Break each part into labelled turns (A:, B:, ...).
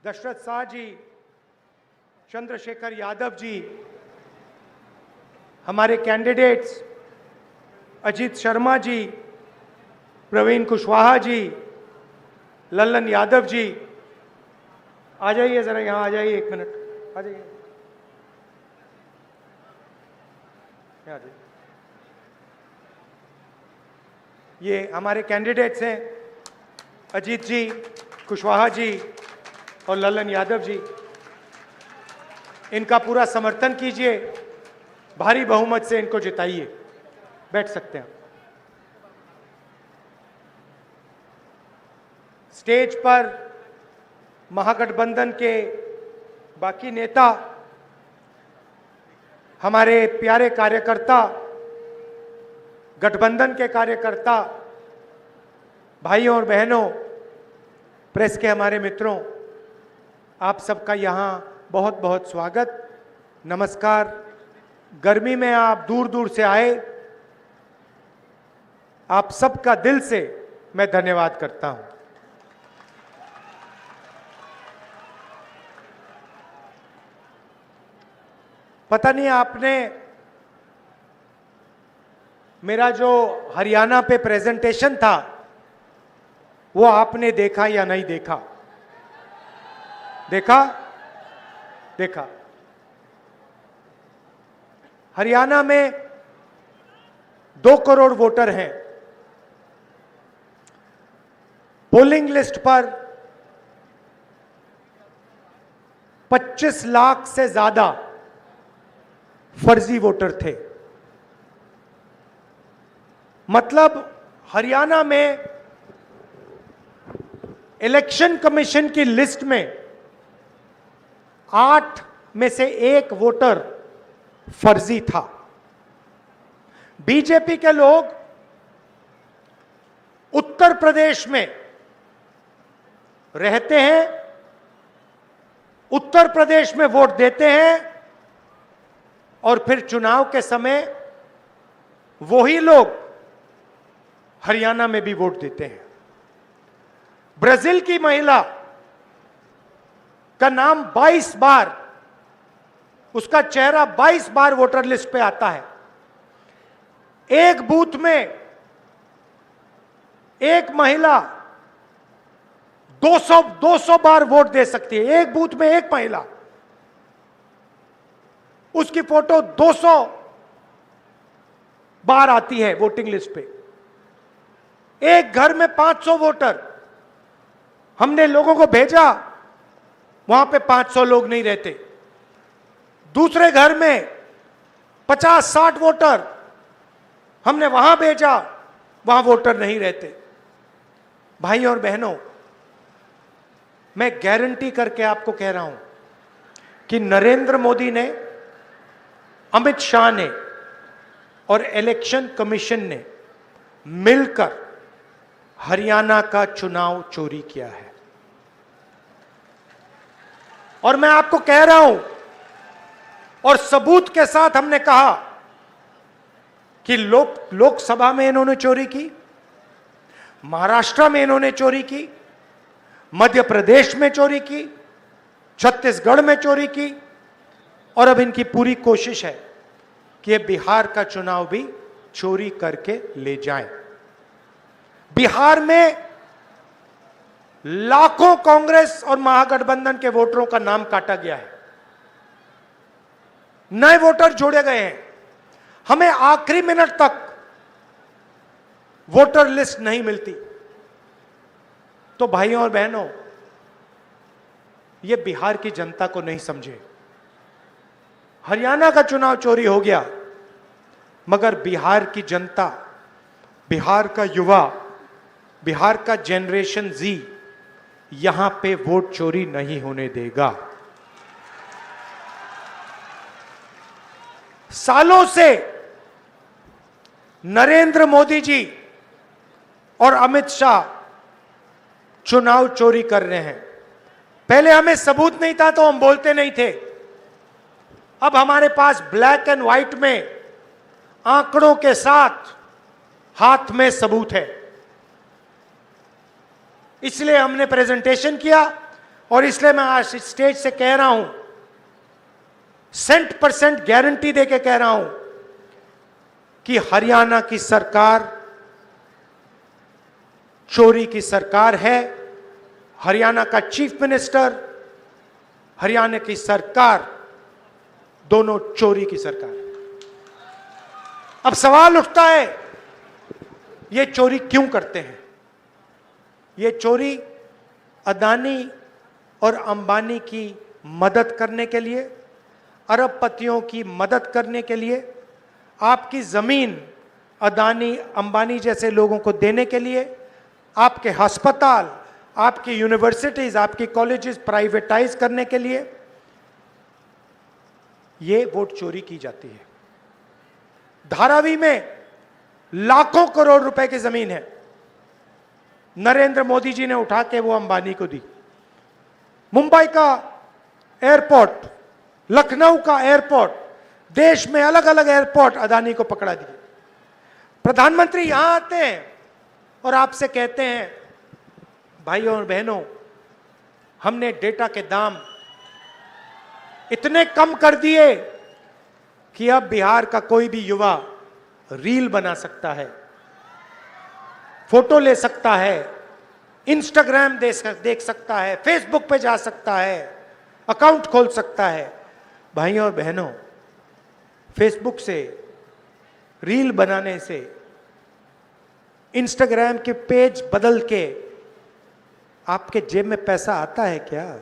A: दशरथ शाह जी, चंद्रशेखर यादव जी, हमारे कैंडिडेट्स अजीत शर्मा जी, प्रवीण कुशवाहा जी, लल्लन यादव जी, आ जाइए जरा यहां आ जाइए, 1 मिनट आ जाइए, आ जाइए। ये हमारे कैंडिडेट्स हैं अजीत जी, कुशवाहा जी और लल्लन यादव जी। इनका पूरा समर्थन कीजिए, भारी बहुमत से इनको जिताइए। बैठ सकते हैं। स्टेज पर महागठबंधन के बाकी नेता, हमारे प्यारे कार्यकर्ता, गठबंधन के कार्यकर्ता, भाइयों और बहनों, प्रेस के हमारे मित्रों, आप सबका यहां बहुत बहुत स्वागत, नमस्कार। गर्मी में आप दूर दूर से आए, आप सबका दिल से मैं धन्यवाद करता हूं। पता नहीं आपने मेरा जो हरियाणा पे प्रेजेंटेशन था वो आपने देखा या नहीं देखा? देखा? देखा। हरियाणा में 2 करोड़ वोटर हैं। पोलिंग लिस्ट पर 25 लाख से ज्यादा फर्जी वोटर थे। मतलब हरियाणा में इलेक्शन कमीशन की लिस्ट में 8 में से 1 वोटर फर्जी था। बीजेपी के लोग उत्तर प्रदेश में रहते हैं, उत्तर प्रदेश में वोट देते हैं और फिर चुनाव के समय वही लोग हरियाणा में भी वोट देते हैं। ब्राजील की महिला का नाम 22 बार, उसका चेहरा 22 बार वोटर लिस्ट पे आता है। एक बूथ में एक महिला 200 बार वोट दे सकती है। एक बूथ में एक महिला, उसकी फोटो 200 बार आती है वोटिंग लिस्ट पे। एक घर में 500 वोटर, हमने लोगों को भेजा, वहां पे 500 लोग नहीं रहते। दूसरे घर में 50-60 वोटर, हमने वहां भेजा, वहां वोटर नहीं रहते। भाइयों और बहनों, मैं गारंटी करके आपको कह रहा हूं कि नरेंद्र मोदी ने, अमित शाह ने और इलेक्शन कमीशन ने मिलकर हरियाणा का चुनाव चोरी किया है। और मैं आपको कह रहा हूं और सबूत के साथ हमने कहा कि लोकसभा में इन्होंने चोरी की, महाराष्ट्र में इन्होंने चोरी की, मध्य प्रदेश में चोरी की, छत्तीसगढ़ में चोरी की, और अब इनकी पूरी कोशिश है कि ये बिहार का चुनाव भी चोरी करके ले जाएं। बिहार में लाखों कांग्रेस और महागठबंधन के वोटरों का नाम काटा गया है, नए वोटर जोड़े गए हैं। हमें आखिरी मिनट तक वोटर लिस्ट नहीं मिलती। तो भाइयों और बहनों, यह बिहार की जनता को नहीं समझे। हरियाणा का चुनाव चोरी हो गया, मगर बिहार की जनता, बिहार का युवा, बिहार का जनरेशन जी यहां पे वोट चोरी नहीं होने देगा। सालों से नरेंद्र मोदी जी और अमित शाह चुनाव चोरी कर रहे हैं। पहले हमें सबूत नहीं था तो हम बोलते नहीं थे। अब हमारे पास ब्लैक एंड व्हाइट में, आंकड़ों के साथ हाथ में सबूत है। इसलिए हमने प्रेजेंटेशन किया और इसलिए मैं आज इस स्टेज से कह रहा हूं, 100% गारंटी देके कह रहा हूं कि हरियाणा की सरकार चोरी की सरकार है। हरियाणा का चीफ मिनिस्टर, हरियाणा की सरकार, दोनों चोरी की सरकार है। अब सवाल उठता है, ये चोरी क्यों करते हैं? ये चोरी अदानी और अंबानी की मदद करने के लिए, अरबपतियों की मदद करने के लिए, आपकी जमीन अदानी अंबानी जैसे लोगों को देने के लिए, आपके अस्पताल, आपकी यूनिवर्सिटीज, आपकी कॉलेजेस प्राइवेटाइज करने के लिए ये वोट चोरी की जाती है। धारावी में लाखों करोड़ रुपए की जमीन है, नरेंद्र मोदी जी ने उठा के वो अंबानी को दी। मुंबई का एयरपोर्ट, लखनऊ का एयरपोर्ट, देश में अलग अलग एयरपोर्ट अदानी को पकड़ा दिए। प्रधानमंत्री यहां आते हैं और आपसे कहते हैं, भाइयों और बहनों, हमने डेटा के दाम इतने कम कर दिए कि अब बिहार का कोई भी युवा रील बना सकता है, फोटो ले सकता है, इंस्टाग्राम देख सकता है, फेसबुक पे जा सकता है, अकाउंट खोल सकता है। भाइयों और बहनों, फेसबुक से, रील बनाने से, इंस्टाग्राम के पेज बदल के आपके जेब में पैसा आता है क्या?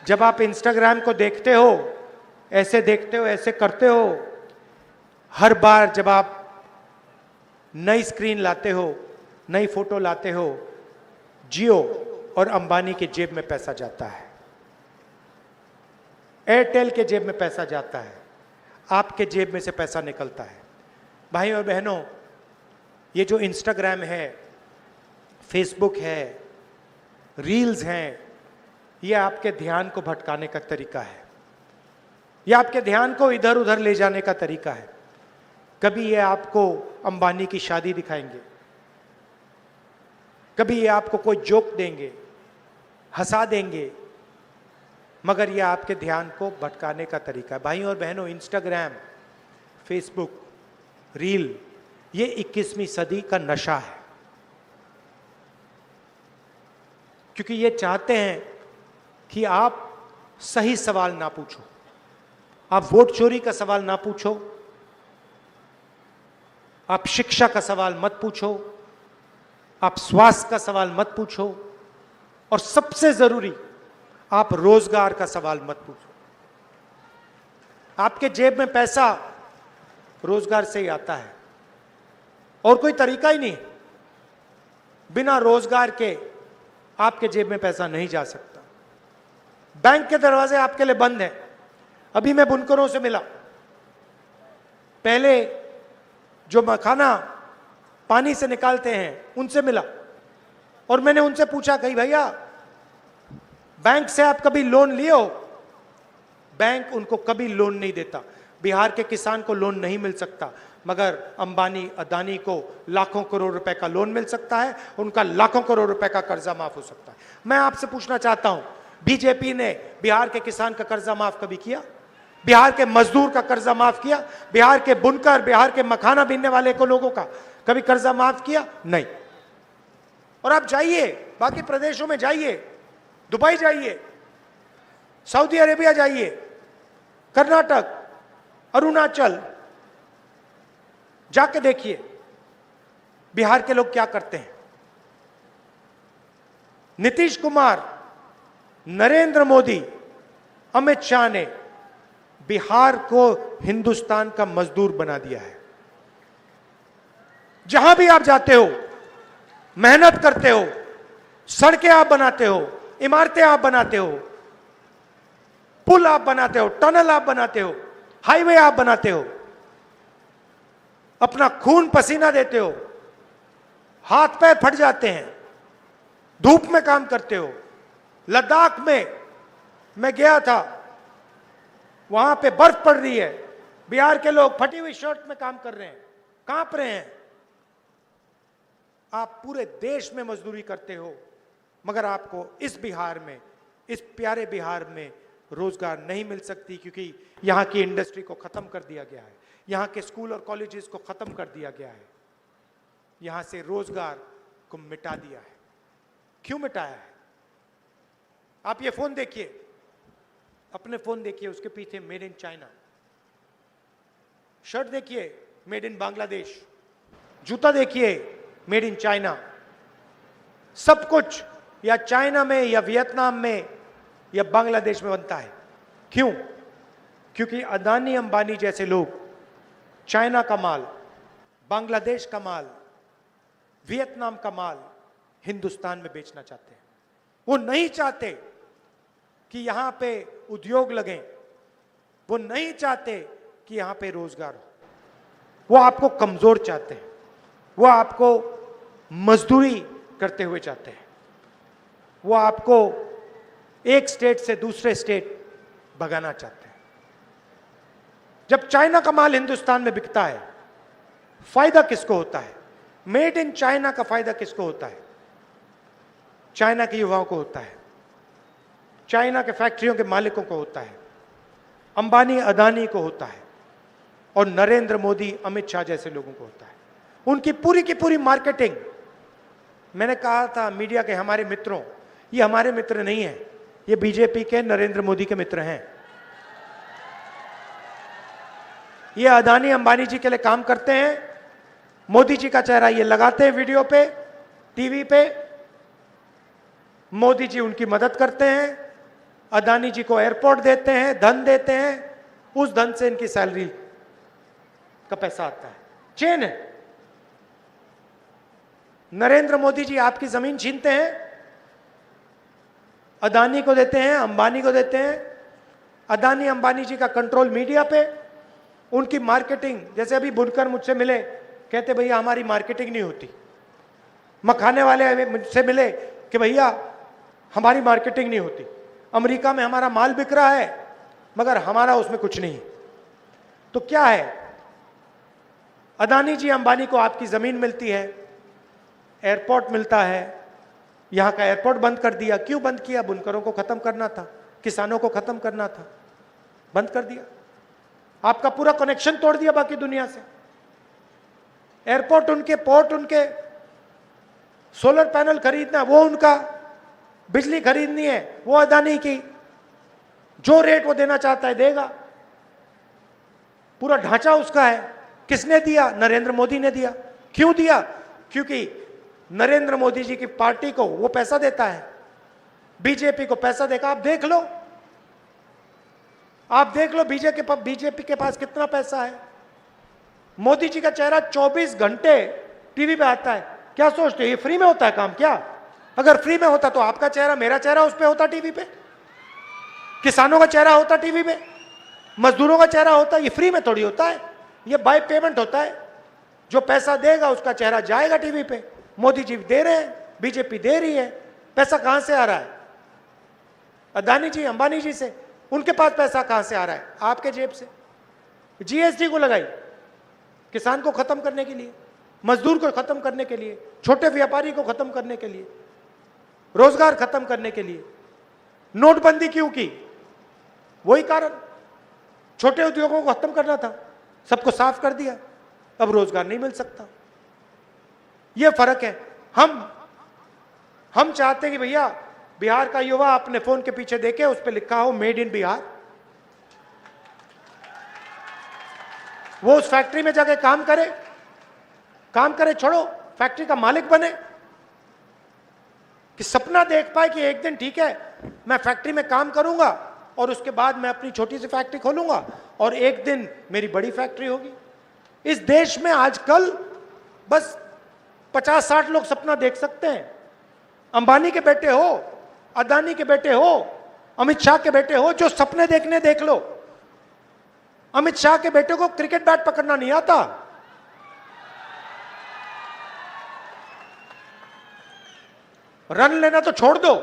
A: जब आप इंस्टाग्राम को देखते हो, ऐसे देखते हो, ऐसे करते हो, हर बार जब आप नई स्क्रीन लाते हो, नई फोटो लाते हो, जियो और अंबानी के जेब में पैसा जाता है, एयरटेल के जेब में पैसा जाता है, आपके जेब में से पैसा निकलता है। भाइयों और बहनों, ये जो इंस्टाग्राम है, फेसबुक है, रील्स हैं, ये आपके ध्यान को भटकाने का तरीका है, ये आपके ध्यान को इधर उधर ले जाने का तरीका है। कभी ये आपको अंबानी की शादी दिखाएंगे, कभी ये आपको कोई जोक देंगे, हंसा देंगे, मगर ये आपके ध्यान को भटकाने का तरीका है। भाइयों और बहनों, इंस्टाग्राम, फेसबुक, रील, ये 21वीं सदी का नशा है, क्योंकि ये चाहते हैं कि आप सही सवाल ना पूछो, आप वोट चोरी का सवाल ना पूछो, आप शिक्षा का सवाल मत पूछो, आप स्वास्थ्य का सवाल मत पूछो, और सबसे जरूरी, आप रोजगार का सवाल मत पूछो। आपके जेब में पैसा रोजगार से ही आता है, और कोई तरीका ही नहीं। बिना रोजगार के आपके जेब में पैसा नहीं जा सकता। बैंक के दरवाजे आपके लिए बंद हैं। अभी मैं बुनकरों से मिला, पहले जो मखाना पानी से निकालते हैं उनसे मिला, और मैंने उनसे पूछा, कही भैया बैंक से आप कभी लोन लिए हो? बैंक उनको कभी लोन नहीं देता। बिहार के किसान को लोन नहीं मिल सकता, मगर अंबानी अदानी को लाखों करोड़ रुपए का लोन मिल सकता है, उनका लाखों करोड़ रुपए का कर्जा माफ हो सकता है। मैं आपसे पूछना चाहता हूं, बीजेपी ने बिहार के किसान का कर्जा माफ कभी किया? बिहार के मजदूर का कर्जा माफ किया? बिहार के बुनकर, बिहार के मखाना बीनने वाले को लोगों का कभी कर्जा माफ किया? नहीं। और आप जाइए, बाकी प्रदेशों में जाइए, दुबई जाइए, सऊदी अरेबिया जाइए, कर्नाटक, अरुणाचल, जाके देखिए बिहार के लोग क्या करते हैं। नीतीश कुमार, नरेंद्र मोदी, अमित शाह ने बिहार को हिंदुस्तान का मजदूर बना दिया है। जहां भी आप जाते हो, मेहनत करते हो, सड़कें आप बनाते हो, इमारतें आप बनाते हो, पुल आप बनाते हो, टनल आप बनाते हो, हाईवे आप बनाते हो, अपना खून पसीना देते हो, हाथ पैर फट जाते हैं, धूप में काम करते हो। लद्दाख में मैं गया था, वहां पे बर्फ पड़ रही है, बिहार के लोग फटी हुई शर्ट में काम कर रहे हैं, कांप रहे हैं। आप पूरे देश में मजदूरी करते हो, मगर आपको इस बिहार में, इस प्यारे बिहार में रोजगार नहीं मिल सकती, क्योंकि यहां की इंडस्ट्री को खत्म कर दिया गया है, यहां के स्कूल और कॉलेजेस को खत्म कर दिया गया है, यहां से रोजगार को मिटा दिया है। क्यों मिटाया है? आप ये फोन देखिए, अपने फोन देखिए, उसके पीछे मेड इन चाइना, शर्ट देखिए मेड इन बांग्लादेश, जूता देखिए मेड इन चाइना, सब कुछ या चाइना में या वियतनाम में या बांग्लादेश में बनता है। क्यों? क्योंकि अदानी अंबानी जैसे लोग चाइना का माल, बांग्लादेश का माल, वियतनाम का माल हिंदुस्तान में बेचना चाहते हैं। वो नहीं चाहते कि यहां पे उद्योग लगें, वो नहीं चाहते कि यहां पे रोजगार हो, वो आपको कमजोर चाहते हैं, वो आपको मजदूरी करते हुए चाहते हैं, वो आपको एक स्टेट से दूसरे स्टेट भगाना चाहते हैं। जब चाइना का माल हिंदुस्तान में बिकता है, फायदा किसको होता है? मेड इन चाइना का फायदा किसको होता है? चाइना के युवाओं को होता है, चाइना के फैक्ट्रियों के मालिकों को होता है, अंबानी अदानी को होता है, और नरेंद्र मोदी अमित शाह जैसे लोगों को होता है। उनकी पूरी की पूरी मार्केटिंग, मैंने कहा था मीडिया के हमारे मित्रों, ये हमारे मित्र नहीं है, ये बीजेपी के नरेंद्र मोदी के मित्र हैं। ये अदानी अंबानी जी के लिए काम करते हैं, मोदी जी का चेहरा ये लगाते हैं वीडियो पे, टीवी पे, मोदी जी उनकी मदद करते हैं, अदानी जी को एयरपोर्ट देते हैं, धन देते हैं, उस धन से इनकी सैलरी का पैसा आता है। चेन है। नरेंद्र मोदी जी आपकी जमीन छीनते हैं, अदानी को देते हैं, अंबानी को देते हैं। अदानी अंबानी जी का कंट्रोल मीडिया पे, उनकी मार्केटिंग, जैसे अभी बुनकर मुझसे मिले, कहते भैया हमारी मार्केटिंग नहीं होती। मखाने वाले मुझसे मिले कि भैया हमारी मार्केटिंग नहीं होती, अमेरिका में हमारा माल बिक रहा है मगर हमारा उसमें कुछ नहीं। तो क्या है, अदानी जी अंबानी को आपकी जमीन मिलती है, एयरपोर्ट मिलता है, यहां का एयरपोर्ट बंद कर दिया। क्यों बंद किया? बुनकरों को खत्म करना था, किसानों को खत्म करना था, बंद कर दिया। आपका पूरा कनेक्शन तोड़ दिया बाकी दुनिया से। एयरपोर्ट उनके, पोर्ट उनके, सोलर पैनल खरीदना वो उनका, बिजली खरीदनी है वो अदानी की, जो रेट वो देना चाहता है देगा, पूरा ढांचा उसका है। किसने दिया? नरेंद्र मोदी ने दिया। क्यों दिया? क्योंकि नरेंद्र मोदी जी की पार्टी को वो पैसा देता है, बीजेपी को पैसा देगा। आप देख लो, आप देख लो बीजेपी के पास कितना पैसा है। मोदी जी का चेहरा 24 घंटे टीवी पे आता है। क्या सोचते हो ये फ्री में होता है काम क्या? अगर फ्री में होता तो आपका चेहरा, मेरा चेहरा उस पे होता टीवी पे, किसानों का चेहरा होता टीवी पे, मजदूरों का चेहरा होता। ये फ्री में थोड़ी होता है, ये बाय पेमेंट होता है। जो पैसा देगा उसका चेहरा जाएगा टीवी पे। मोदी जी दे रहे हैं, बीजेपी दे रही है। पैसा कहां से आ रहा है? अदानी जी अंबानी जी से। उनके पास पैसा कहां से आ रहा है? आपके जेब से। जीएसटी को लगाई किसान को खत्म करने के लिए, मजदूर को खत्म करने के लिए, छोटे व्यापारी को खत्म करने के लिए, रोजगार खत्म करने के लिए। नोटबंदी क्यों की? वही कारण, छोटे उद्योगों को खत्म करना था, सबको साफ कर दिया, अब रोजगार नहीं मिल सकता। यह फर्क है। हम चाहते हैं कि भैया बिहार का युवा अपने फोन के पीछे देखे, उस पर लिखा हो मेड इन बिहार, वो उस फैक्ट्री में जाके काम करे, छोड़ो फैक्ट्री का मालिक बने, कि सपना देख पाए कि एक दिन ठीक है मैं फैक्ट्री में काम करूंगा और उसके बाद मैं अपनी छोटी सी फैक्ट्री खोलूंगा और एक दिन मेरी बड़ी फैक्ट्री होगी। इस देश में आजकल बस 50-60 लोग सपना देख सकते हैं। अंबानी के बेटे हो, अदानी के बेटे हो, अमित शाह के बेटे हो, जो सपने देखने देख लो। अमित शाह के बेटे को क्रिकेट बैट पकड़ना नहीं आता। रन लेना तो छोड़ दो,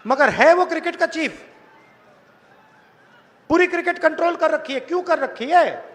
A: मगर है वो क्रिकेट का चीफ। पूरी क्रिकेट कंट्रोल कर रखी है। क्यों कर रखी है?